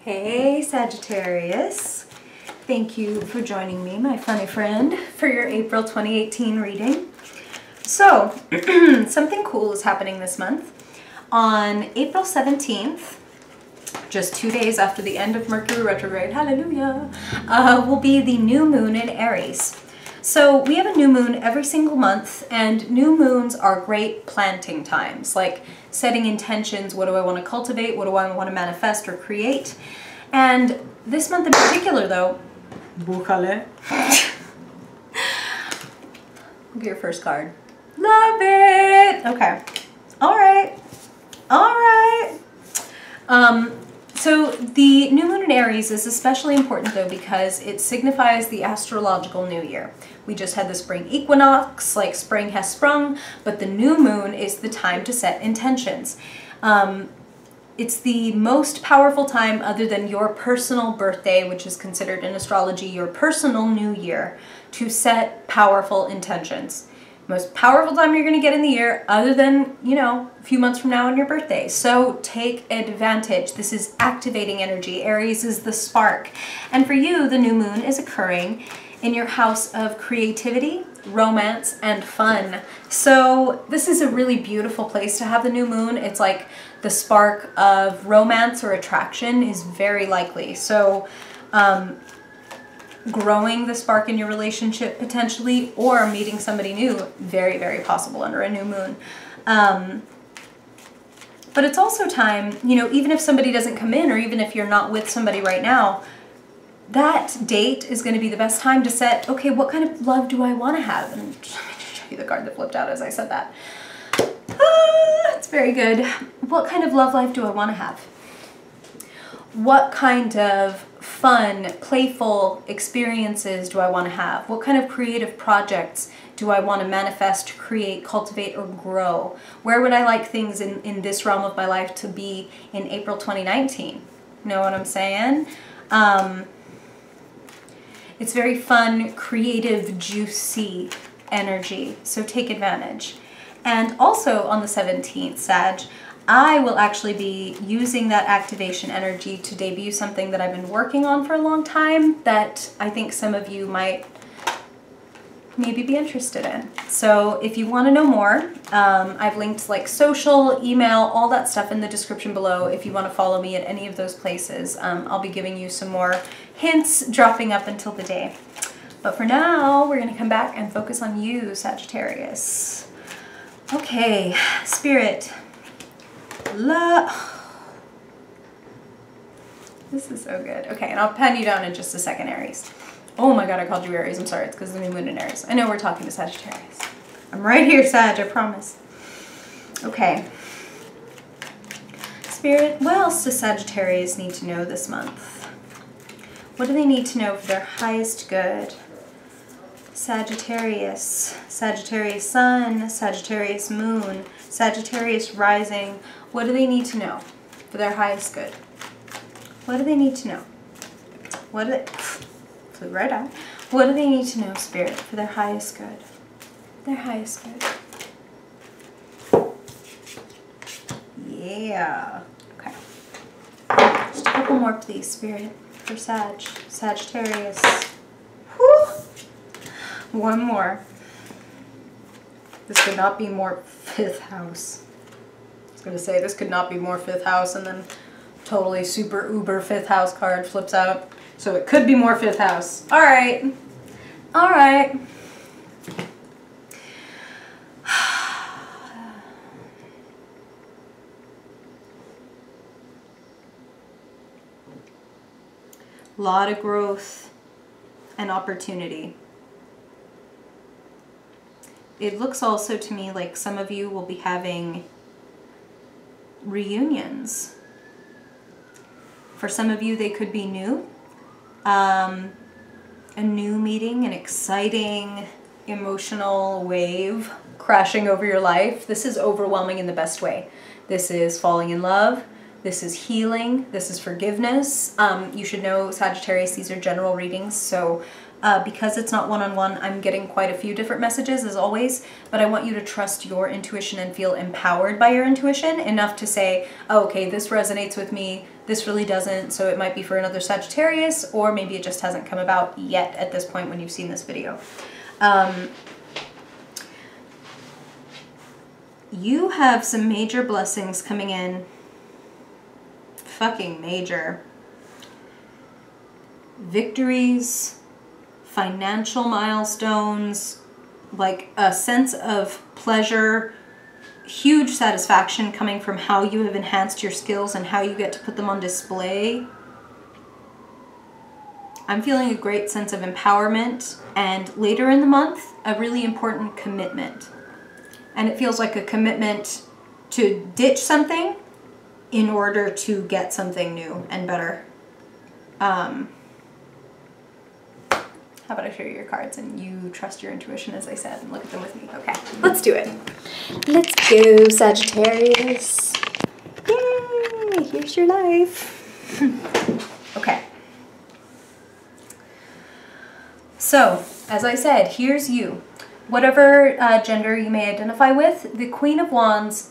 Hey Sagittarius, thank you for joining me, my funny friend, for your April 2018 reading. So, something cool is happening this month. On April 17th, just 2 days after the end of Mercury retrograde, hallelujah, will be the new moon in Aries. So we have a new moon every single month, and new moons are great planting times, like setting intentions. What do I want to cultivate? What do I want to manifest or create? And this month in particular, though, bújale. Be your first card. Love it. Okay. All right. All right. So the new moon in Aries is especially important, though, because it signifies the astrological new year. We just had the spring equinox, like spring has sprung, but the new moon is the time to set intentions. It's the most powerful time other than your personal birthday, which is considered in astrology your personal new year, to set powerful intentions. Most powerful time you're going to get in the year other than, you know, a few months from now on your birthday. So take advantage. This is activating energy. Aries is the spark. And for you, the new moon is occurring in your house of creativity, romance, and fun. So this is a really beautiful place to have the new moon. It's like the spark of romance or attraction is very likely. So growing the spark in your relationship potentially, or meeting somebody new, very, very possible under a new moon. But it's also time, you know, even if somebody doesn't come in, or even if you're not with somebody right now, that date is going to be the best time to set, okay, what kind of love do I want to have? And let me show you the card that flipped out as I said that. It's very good. What kind of love life do I want to have? What kind of fun, playful experiences do I want to have? What kind of creative projects do I want to manifest, create, cultivate, or grow? Where would I like things in this realm of my life to be in April 2019? Know what I'm saying? It's very fun, creative, juicy energy, so take advantage. And also on the 17th, Sag, I will actually be using that activation energy to debut something that I've been working on for a long time that I think some of you might maybe be interested in. So if you want to know more, I've linked like social, email, all that stuff in the description below. If you want to follow me at any of those places, I'll be giving you some more hints dropping up until the day. But for now, we're going to come back and focus on you, Sagittarius. Okay, Spirit. This is so good. Okay, and I'll pen you down in just a second, Aries. Oh my god, I called you Aries. I'm sorry, it's because of the new moon in Aries. I know we're talking to Sagittarius. I'm right here, Sag, I promise. Okay. Spirit, what else does Sagittarius need to know this month? What do they need to know for their highest good? Sagittarius, Sagittarius Sun, Sagittarius Moon, Sagittarius Rising. What do they need to know for their highest good? What do they need to know? What do they... Flew right out. What do they need to know, Spirit, for their highest good? Their highest good. Yeah. Okay. Just a couple more, please, Spirit, for Sagittarius. Whew. One more. This could not be more 5th house. I was going to say this could not be more 5th house, and then totally super uber 5th house card flips out. So it could be more 5th house. All right. All right. A lot of growth and opportunity. It looks also to me like some of you will be having reunions. For some of you, they could be new. A new meeting, an exciting, emotional wave crashing over your life. This is overwhelming in the best way. This is falling in love. This is healing. This is forgiveness. You should know, Sagittarius, these are general readings, so because it's not one-on-one, I'm getting quite a few different messages as always, but I want you to trust your intuition and feel empowered by your intuition enough to say, oh, okay, this resonates with me, This really doesn't, so it might be for another Sagittarius, or maybe it just hasn't come about yet at this point when you've seen this video. You have some major blessings coming in. Fucking major. Victories, financial milestones, like a sense of pleasure, huge satisfaction coming from how you have enhanced your skills and how you get to put them on display. I'm feeling a great sense of empowerment, and later in the month, a really important commitment. And it feels like a commitment to ditch something in order to get something new and better. How about I show you your cards and you trust your intuition, as I said, and look at them with me. Okay, let's do it. Let's go, Sagittarius. Yay, here's your life. Okay. So, as I said, here's you. Whatever gender you may identify with, the Queen of Wands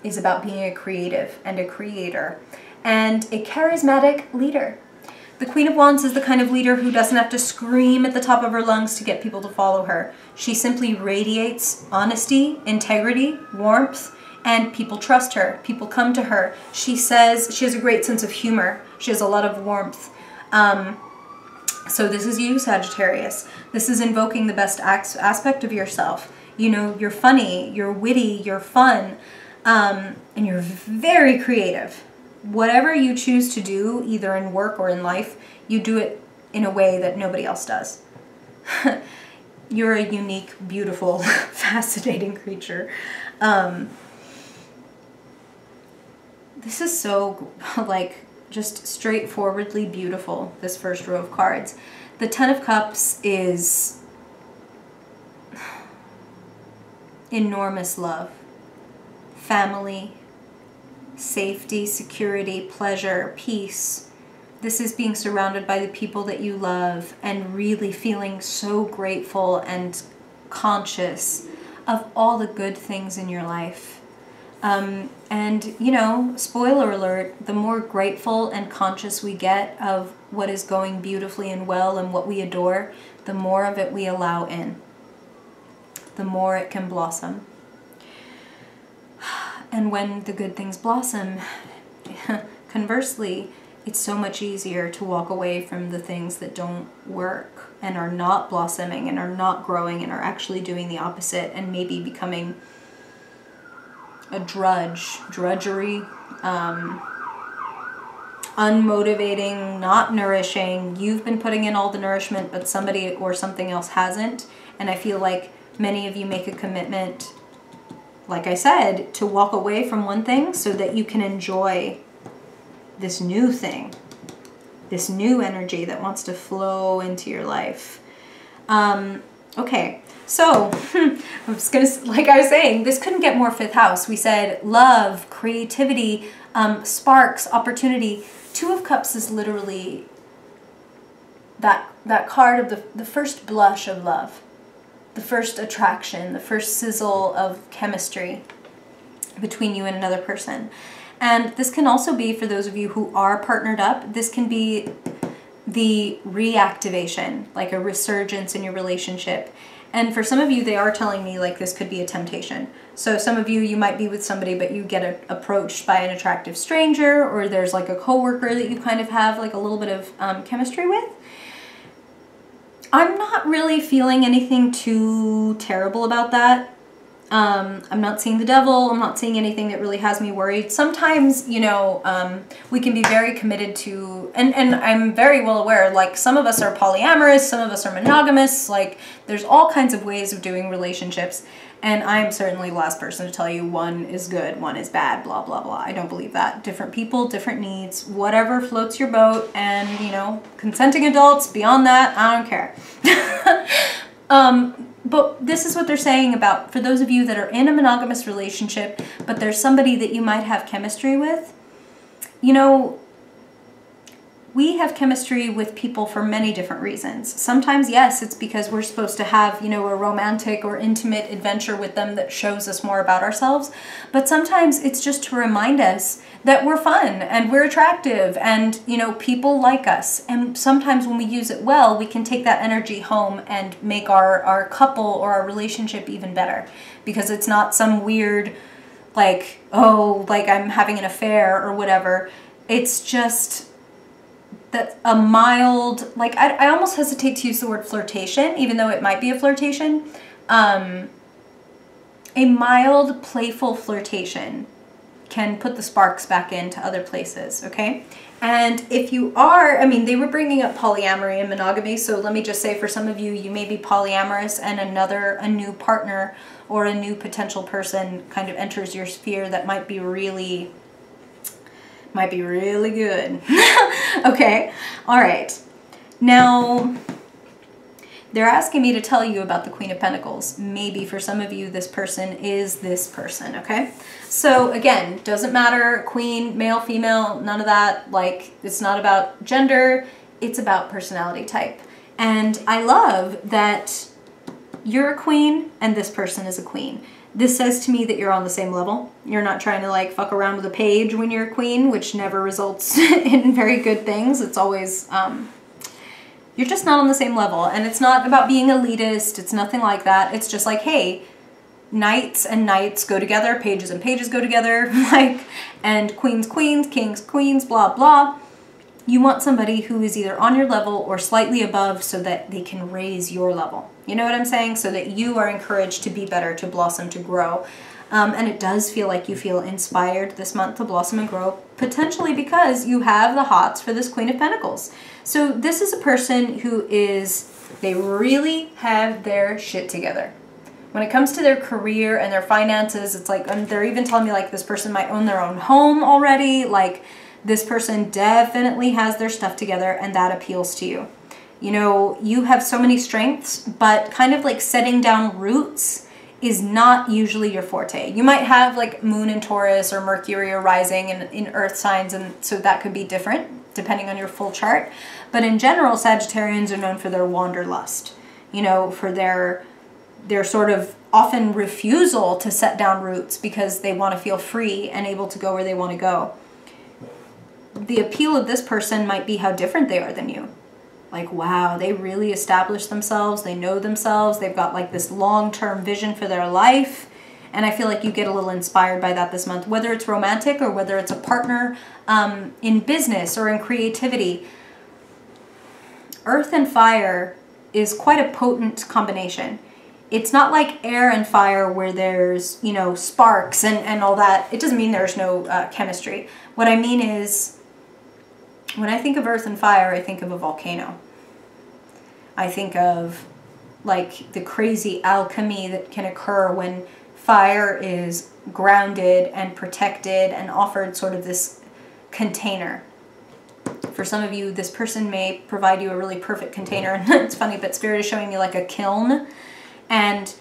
is about being a creative and a creator and a charismatic leader. The Queen of Wands is the kind of leader who doesn't have to scream at the top of her lungs to get people to follow her. She simply radiates honesty, integrity, warmth, and people trust her. People come to her. She says she has a great sense of humor. She has a lot of warmth. So this is you, Sagittarius. This is invoking the best aspect of yourself. You know, you're funny, you're witty, you're fun, and you're very creative. Whatever you choose to do, either in work or in life, you do it in a way that nobody else does. You're a unique, beautiful, fascinating creature. This is so, like, just straightforwardly beautiful, this first row of cards. The Ten of Cups is enormous love, family, safety, security, pleasure, peace. This is being surrounded by the people that you love and really feeling so grateful and conscious of all the good things in your life. And, you know, spoiler alert, the more grateful and conscious we get of what is going beautifully and well and what we adore, the more of it we allow in. The more it can blossom. And when the good things blossom, conversely, it's so much easier to walk away from the things that don't work and are not blossoming and are not growing and are actually doing the opposite and maybe becoming a drudgery, unmotivating, not nourishing. You've been putting in all the nourishment, but somebody or something else hasn't. And I feel like many of you make a commitment, like I said, to walk away from one thing so that you can enjoy this new thing, this new energy that wants to flow into your life. Okay, so I'm just gonna, like I was saying, this couldn't get more fifth house. We said love, creativity, sparks, opportunity. Two of Cups is literally that card of the first blush of love, the first attraction, the first sizzle of chemistry between you and another person. And this can also be, for those of you who are partnered up, this can be the reactivation, like a resurgence in your relationship. And for some of you, they are telling me like this could be a temptation. So some of you, you might be with somebody, but you get approached by an attractive stranger, or there's like a coworker that you kind of have like a little bit of chemistry with. I'm not really feeling anything too terrible about that. I'm not seeing the devil. I'm not seeing anything that really has me worried. Sometimes, you know, we can be very committed to, and I'm very well aware, like some of us are polyamorous, some of us are monogamous, like there's all kinds of ways of doing relationships. And I'm certainly the last person to tell you one is good, one is bad, blah, blah, blah. I don't believe that. Different people, different needs, whatever floats your boat, and, you know, consenting adults, beyond that, I don't care. But this is what they're saying about, for those of you that are in a monogamous relationship, but there's somebody that you might have chemistry with, you know, we have chemistry with people for many different reasons. Sometimes, yes, it's because we're supposed to have, you know, a romantic or intimate adventure with them that shows us more about ourselves. But sometimes it's just to remind us that we're fun and we're attractive and, you know, people like us. And sometimes when we use it well, we can take that energy home and make our couple or our relationship even better. Because it's not some weird, like, oh, like I'm having an affair or whatever. It's just that a mild, like, I almost hesitate to use the word flirtation, even though it might be a flirtation. A mild, playful flirtation can put the sparks back into other places, okay? And if you are, I mean, they were bringing up polyamory and monogamy, so let me just say for some of you, you may be polyamorous and a new partner or a new potential person kind of enters your sphere that might be really good. Okay, all right. Now, they're asking me to tell you about the Queen of Pentacles. Maybe for some of you, this person is this person, okay? So again, doesn't matter, queen, male, female, none of that. Like, it's not about gender, it's about personality type. And I love that you're a queen and this person is a queen. This says to me that you're on the same level. You're not trying to like fuck around with a page when you're a queen, which never results in very good things. It's always, you're just not on the same level. And it's not about being elitist. It's nothing like that. It's just like, hey, knights and knights go together, pages and pages go together, like, and queens, queens, kings, queens, blah, blah. You want somebody who is either on your level or slightly above so that they can raise your level. You know what I'm saying? So that you are encouraged to be better, to blossom, to grow. And it does feel like you feel inspired this month to blossom and grow, potentially because you have the hots for this Queen of Pentacles. So this is a person who they really have their shit together. When it comes to their career and their finances, it's like, they're even telling me like this person might own their own home already, like, this person definitely has their stuff together and that appeals to you. You know, you have so many strengths, but kind of like setting down roots is not usually your forte. You might have like Moon in Taurus or Mercury or rising in earth signs, and so that could be different depending on your full chart. But in general, Sagittarians are known for their wanderlust, you know, for their sort of often refusal to set down roots because they want to feel free and able to go where they want to go. The appeal of this person might be how different they are than you. Like, wow, they really established themselves. They know themselves. They've got like this long-term vision for their life. And I feel like you get a little inspired by that this month, whether it's romantic or whether it's a partner in business or in creativity. Earth and fire is quite a potent combination. It's not like air and fire where there's, you know, sparks and all that. It doesn't mean there's no chemistry. What I mean is, when I think of earth and fire, I think of a volcano. I think of like the crazy alchemy that can occur when fire is grounded and protected and offered sort of this container. For some of you, this person may provide you a really perfect container. It's funny, but Spirit is showing me like a kiln, and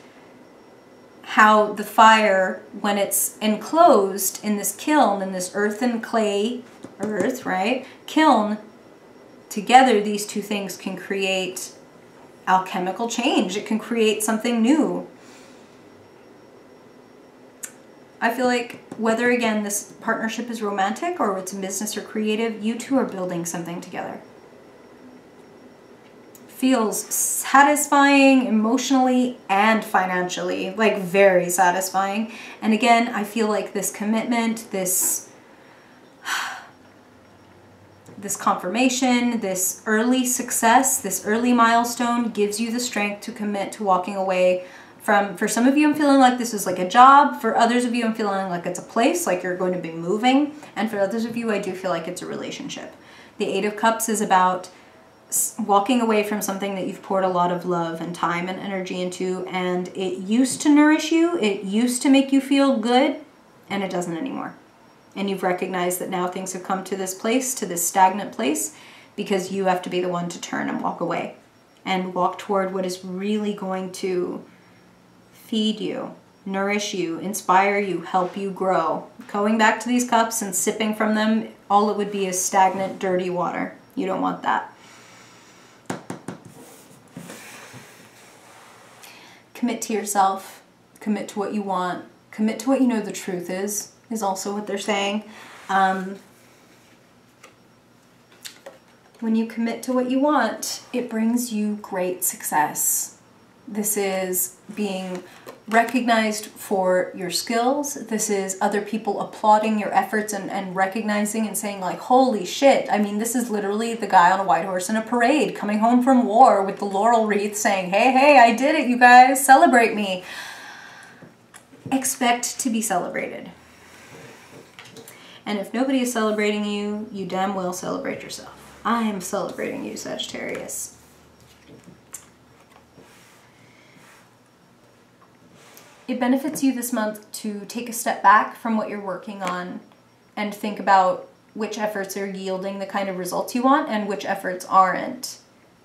how the fire, when it's enclosed in this kiln, in this earth and clay, right? Kiln, together these two things can create alchemical change. It can create something new. I feel like whether, again, this partnership is romantic or it's business or creative, you two are building something together. Feels satisfying emotionally and financially, like very satisfying. And again, I feel like this commitment, this confirmation, this early success, this early milestone gives you the strength to commit to walking away from, for some of you, I'm feeling like this is like a job. For others of you, I'm feeling like it's a place, like you're going to be moving. And for others of you, I do feel like it's a relationship. The Eight of Cups is about walking away from something that you've poured a lot of love and time and energy into, and it used to nourish you, it used to make you feel good, and it doesn't anymore. And you've recognized that now things have come to this place, to this stagnant place, because you have to be the one to turn and walk away and walk toward what is really going to feed you, nourish you, inspire you, help you grow. Going back to these cups and sipping from them, all it would be is stagnant, dirty water. You don't want that. Commit to yourself. Commit to what you want. Commit to what you know the truth is also what they're saying. When you commit to what you want, it brings you great success. This is being recognized for your skills. This is other people applauding your efforts and recognizing and saying like, holy shit. I mean, this is literally the guy on a white horse in a parade coming home from war with the laurel wreath saying, hey, hey, I did it, you guys, celebrate me. Expect to be celebrated. And if nobody is celebrating you, you damn well celebrate yourself. I am celebrating you, Sagittarius. It benefits you this month to take a step back from what you're working on and think about which efforts are yielding the kind of results you want and which efforts aren't,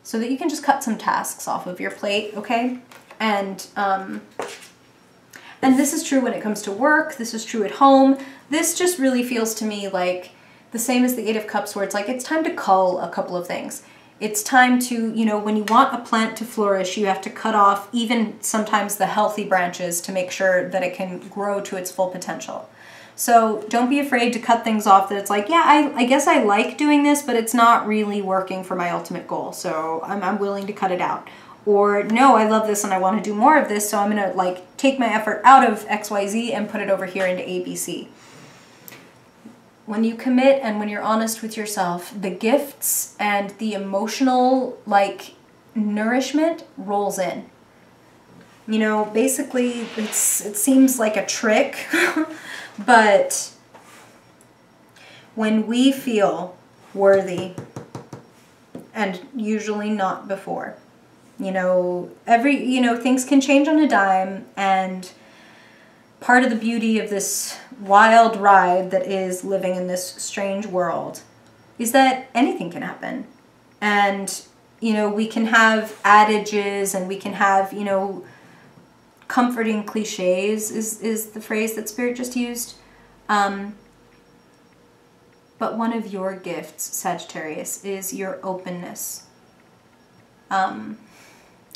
so that you can just cut some tasks off of your plate, okay? And this is true when it comes to work. This is true at home. This just really feels to me like the same as the Eight of Cups, where it's like it's time to cull a couple of things. It's time to, you know, when you want a plant to flourish, you have to cut off even sometimes the healthy branches to make sure that it can grow to its full potential. So don't be afraid to cut things off that it's like, yeah, I guess I like doing this, but it's not really working for my ultimate goal, so I'm willing to cut it out. Or no, I love this and I want to do more of this, so I'm going to like take my effort out of XYZ and put it over here into ABC. When you commit and when you're honest with yourself, the gifts and the emotional, like, nourishment rolls in. You know, basically, it seems like a trick, but when we feel worthy, and usually not before, you know, things can change on a dime, and part of the beauty of this wild ride that is living in this strange world is that anything can happen. And, you know, we can have adages and we can have, you know, comforting cliches is the phrase that Spirit just used. But one of your gifts, Sagittarius, is your openness.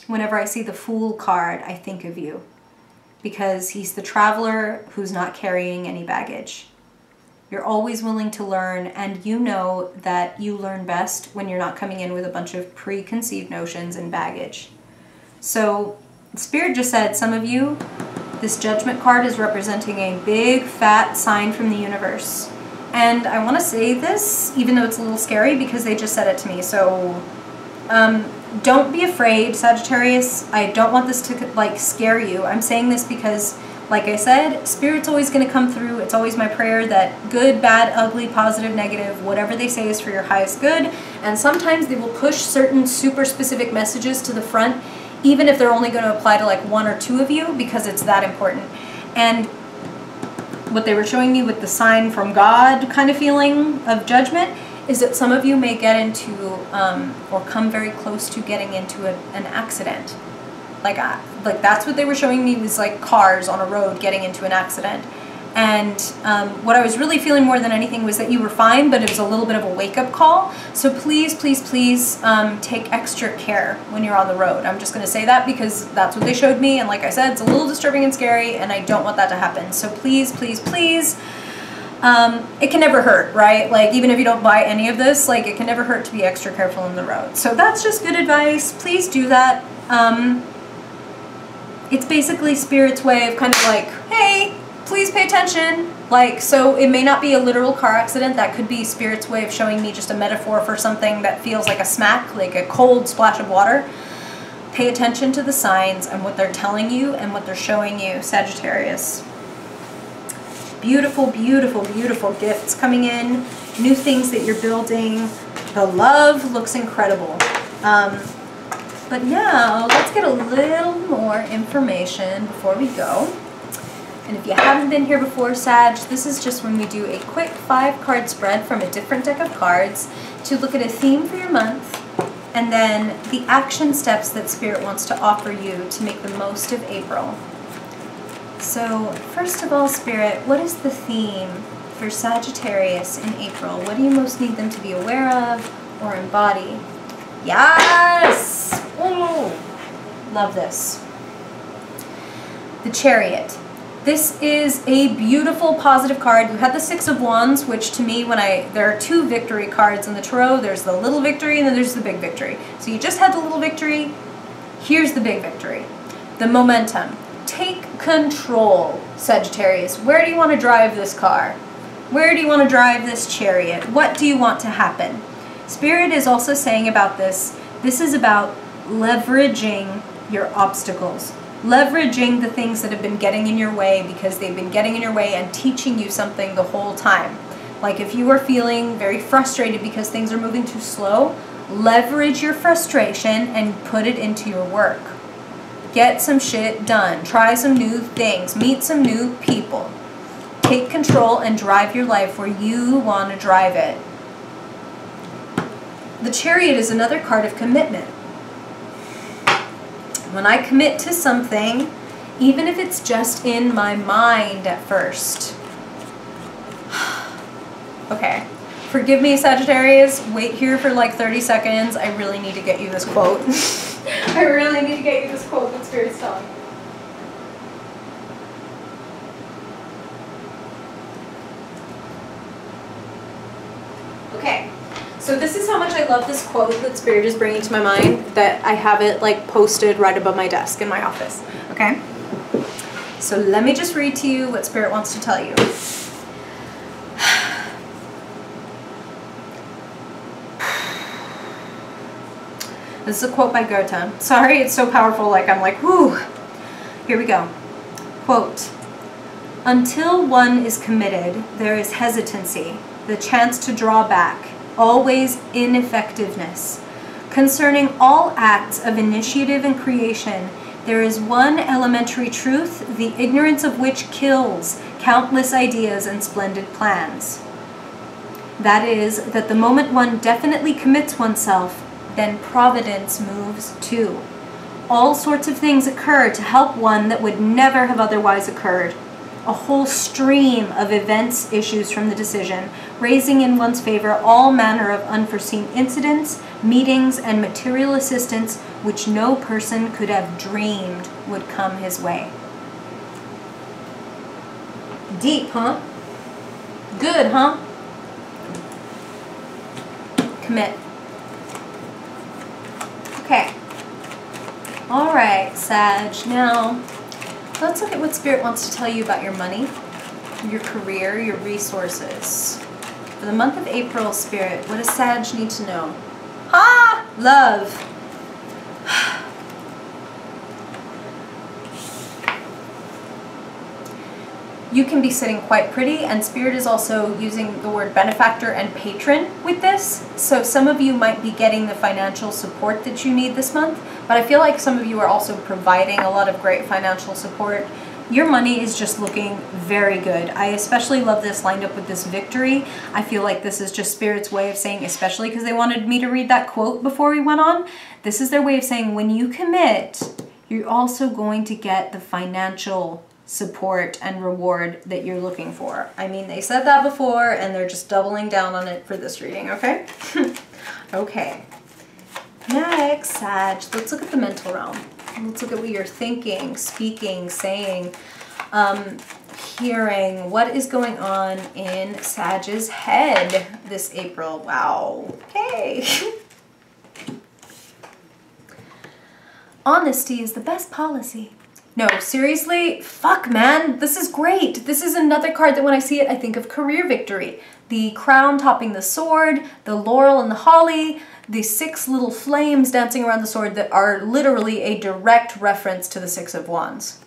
Whenever I see the Fool card, I think of you, because he's the traveler who's not carrying any baggage. You're always willing to learn, and you know that you learn best when you're not coming in with a bunch of preconceived notions and baggage. So Spirit just said, some of you, this Judgment card is representing a big fat sign from the universe. And I want to say this, even though it's a little scary, because they just said it to me. So don't be afraid, Sagittarius. I don't want this to like scare you. I'm saying this because, like I said, Spirit's always going to come through. It's always my prayer that good, bad, ugly, positive, negative, whatever they say is for your highest good. And sometimes they will push certain super specific messages to the front, even if they're only going to apply to like one or two of you, because it's that important. And what they were showing me with the sign from God kind of feeling of judgment is that some of you may get into or come very close to getting into an accident. Like that's what they were showing me, was like cars on a road getting into an accident. And what I was really feeling more than anything was that you were fine, but it was a little bit of a wake-up call. So please, please, please take extra care when you're on the road. I'm just going to say that because that's what they showed me. And like I said, it's a little disturbing and scary, and I don't want that to happen. So please, please, please, it can never hurt, right? Like, even if you don't buy any of this, like, it can never hurt to be extra careful on the road. So that's just good advice. Please do that. It's basically Spirit's way of kind of like, hey, please pay attention. Like, so it may not be a literal car accident. That could be Spirit's way of showing me just a metaphor for something that feels like a smack, like a cold splash of water. Pay attention to the signs and what they're telling you and what they're showing you, Sagittarius. Beautiful, beautiful, beautiful gifts coming in. New things that you're building. The love looks incredible. But now, let's get a little more information before we go. And if you haven't been here before, Sag, this is just when we do a quick 5-card spread from a different deck of cards to look at a theme for your month, and then the action steps that Spirit wants to offer you to make the most of April. So, first of all, Spirit, what is the theme for Sagittarius in April? What do you most need them to be aware of or embody. Yes! Ooh, love this. The Chariot. This is a beautiful positive card. You had the Six of Wands, which to me, there are two victory cards in the tarot. There's the little victory and then there's the big victory. So you just had the little victory. Here's the big victory. The momentum. Take control, Sagittarius. Where do you want to drive this car? Where do you want to drive this chariot? What do you want to happen? Spirit is also saying about this is about leveraging your obstacles. Leveraging the things that have been getting in your way because they've been getting in your way and teaching you something the whole time. Like if you are feeling very frustrated because things are moving too slow, leverage your frustration and put it into your work. Get some shit done. Try some new things. Meet some new people. Take control and drive your life where you want to drive it. The Chariot is another card of commitment. When I commit to something, even if it's just in my mind at first. Okay. Forgive me, Sagittarius. Wait here for like 30 seconds. I really need to get you this quote. I really need to get you this quote that Spirit's telling me. Okay. So this is how much I love this quote that Spirit is bringing to my mind, that I have it like posted right above my desk in my office, okay? So let me just read to you what Spirit wants to tell you. This is a quote by Goethe. Sorry, it's so powerful, like I'm like, whoo. Here we go. Quote, "Until one is committed, there is hesitancy, the chance to draw back, always ineffectiveness. Concerning all acts of initiative and creation, there is one elementary truth, the ignorance of which kills countless ideas and splendid plans. That is, that the moment one definitely commits oneself, then providence moves too. All sorts of things occur to help one that would never have otherwise occurred. A whole stream of events issues from the decision, raising in one's favor all manner of unforeseen incidents, meetings, and material assistance which no person could have dreamed would come his way." Deep, huh? Good, huh? Commit. Okay. All right, Sag. Now, let's look at what Spirit wants to tell you about your money, your career, your resources. For the month of April, Spirit, what does Sag need to know? Ah! Love. You can be sitting quite pretty, and Spirit is also using the word benefactor and patron with this. So some of you might be getting the financial support that you need this month, but I feel like some of you are also providing a lot of great financial support. Your money is just looking very good. I especially love this lined up with this victory. I feel like this is just Spirit's way of saying, especially because they wanted me to read that quote before we went on, this is their way of saying when you commit, you're also going to get the financial support and reward that you're looking for. I mean, they said that before and they're just doubling down on it for this reading, okay? Okay. Next, Sag, let's look at the mental realm. Let's look at what you're thinking, speaking, saying, hearing. What is going on in Sag's head this April? Wow. Okay. Honesty is the best policy. No, seriously, fuck, man. This is great. This is another card that when I see it, I think of career victory. The crown topping the sword, the laurel and the holly, the 6 little flames dancing around the sword that are literally a direct reference to the 6 of Wands.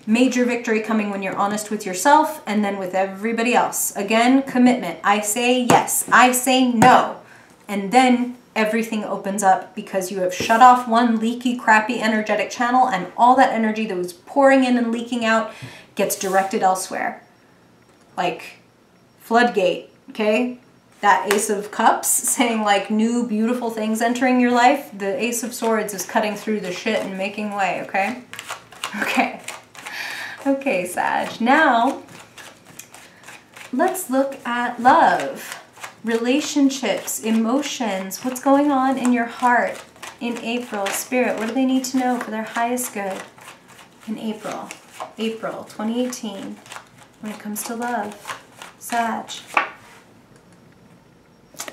Major victory coming when you're honest with yourself and then with everybody else. Again, commitment. I say yes. I say no. And then everything opens up because you have shut off one leaky, crappy energetic channel and all that energy that was pouring in and leaking out gets directed elsewhere. Like floodgate, okay? That Ace of Cups saying like new beautiful things entering your life. The Ace of Swords is cutting through the shit and making way, okay? Okay. Okay, Sag. Now, let's look at love. relationships, emotions, what's going on in your heart in April. Spirit, what do they need to know for their highest good in April? April 2018, when it comes to love. Sag.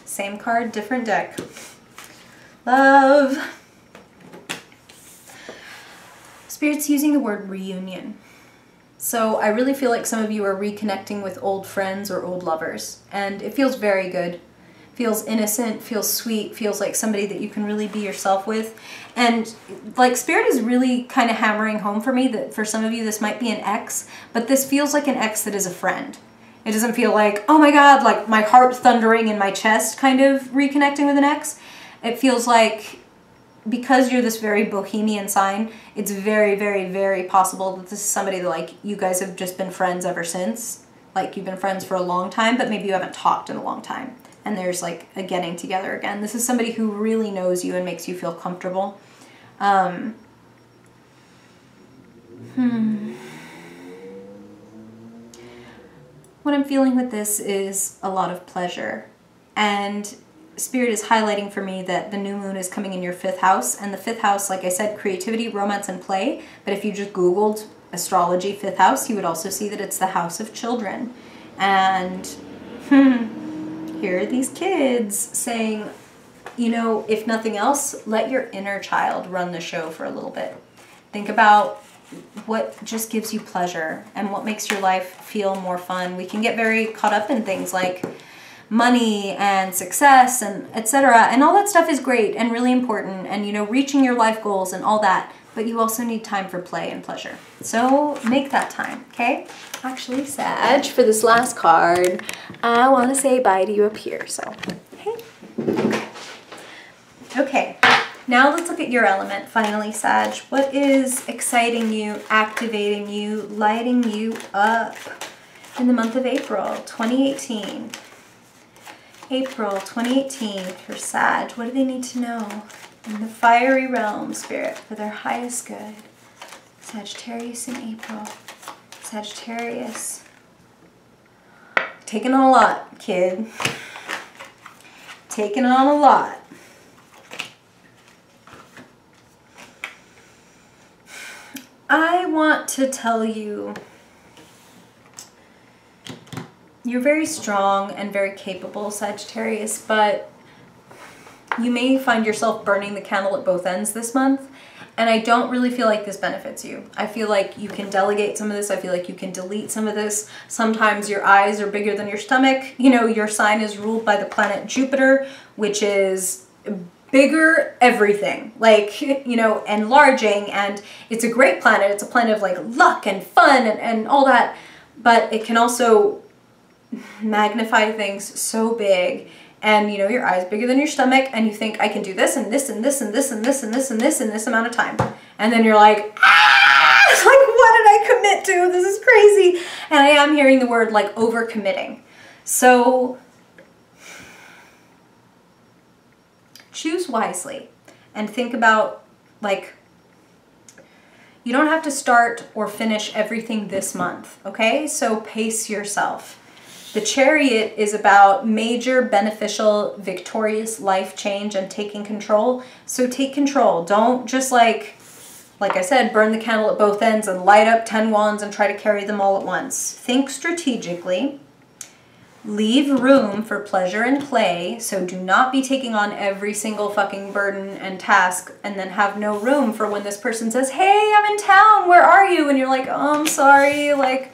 Same card, different deck. Love. Spirit's using the word reunion. So I really feel like some of you are reconnecting with old friends or old lovers, and it feels very good. Feels innocent, feels sweet, feels like somebody that you can really be yourself with. And like Spirit is really kind of hammering home for me that for some of you this might be an ex, but this feels like an ex that is a friend. It doesn't feel like, oh my God, like my heart thundering in my chest kind of reconnecting with an ex. It feels like, because you're this very bohemian sign, it's very, very, very possible that this is somebody that like you guys have just been friends ever since. Like you've been friends for a long time, but maybe you haven't talked in a long time. And there's like a getting together again. This is somebody who really knows you and makes you feel comfortable. What I'm feeling with this is a lot of pleasure. And Spirit is highlighting for me that the new moon is coming in your 5th house. And the 5th house, like I said, creativity, romance, and play. But if you just Googled astrology 5th house, you would also see that it's the house of children. And here are these kids saying, you know, if nothing else, let your inner child run the show for a little bit. Think about what just gives you pleasure and what makes your life feel more fun. We can get very caught up in things like money and success and etc. And all that stuff is great and really important, and you know, reaching your life goals and all that, but you also need time for play and pleasure. So make that time, okay? Actually, Sag, for this last card, I want to say bye to you up here, so hey. Okay, now let's look at your element finally, Sag. What is exciting you, activating you, lighting you up in the month of April 2018? April 2018 for Sag. What do they need to know in the fiery realm, Spirit, for their highest good? Sagittarius in April. Sagittarius. Taking on a lot, kid. Taking on a lot. I want to tell you, you're very strong and very capable, Sagittarius, but you may find yourself burning the candle at both ends this month, and I don't really feel like this benefits you. I feel like you can delegate some of this. I feel like you can delete some of this. Sometimes your eyes are bigger than your stomach. You know, your sign is ruled by the planet Jupiter, which is bigger everything, like, you know, enlarging, and it's a great planet. It's a planet of like luck and fun and all that, but it can also magnify things so big, and you know, your eyes bigger than your stomach, and you think, I can do this and this and this and this and this and this and this in this amount of time, and then you're like, ah, like what did I commit to? This is crazy. And I am hearing the word like overcommitting. So choose wisely and think about, like, you don't have to start or finish everything this month, okay? So pace yourself. The Chariot is about major, beneficial, victorious life change and taking control. So take control. Don't just like I said, burn the candle at both ends and light up 10 wands and try to carry them all at once. Think strategically. Leave room for pleasure and play. So do not be taking on every single fucking burden and task and then have no room for when this person says, hey, I'm in town, where are you? And you're like, oh, I'm sorry, like,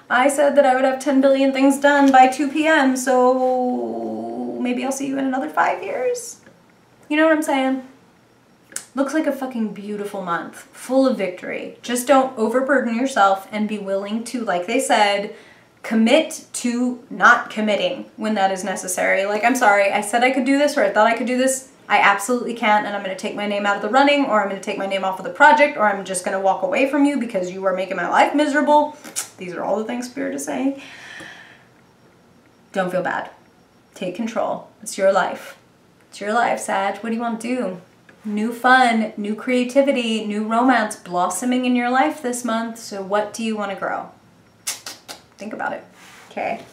I said that I would have 10 billion things done by 2 p.m., so maybe I'll see you in another 5 years. You know what I'm saying? Looks like a fucking beautiful month, full of victory. Just don't overburden yourself and be willing to, like they said, commit to not committing when that is necessary. Like, I'm sorry, I said I could do this, or I thought I could do this. I absolutely can't, and I'm going to take my name out of the running, or I'm going to take my name off of the project, or I'm just going to walk away from you because you are making my life miserable. These are all the things Spirit is saying. Don't feel bad. Take control. It's your life. It's your life, Sag. What do you want to do? New fun, new creativity, new romance blossoming in your life this month. So what do you want to grow? Think about it. Okay.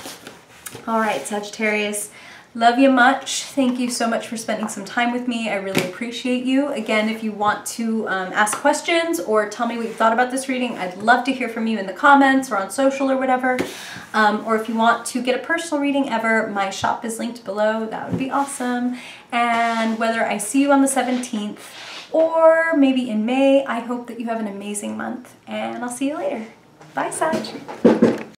All right, Sagittarius. Love you much. Thank you so much for spending some time with me. I really appreciate you. Again, if you want to ask questions or tell me what you thought about this reading, I'd love to hear from you in the comments or on social or whatever. Or if you want to get a personal reading ever, my shop is linked below. That would be awesome. And whether I see you on the 17th or maybe in May, I hope that you have an amazing month. And I'll see you later. Bye, Sag.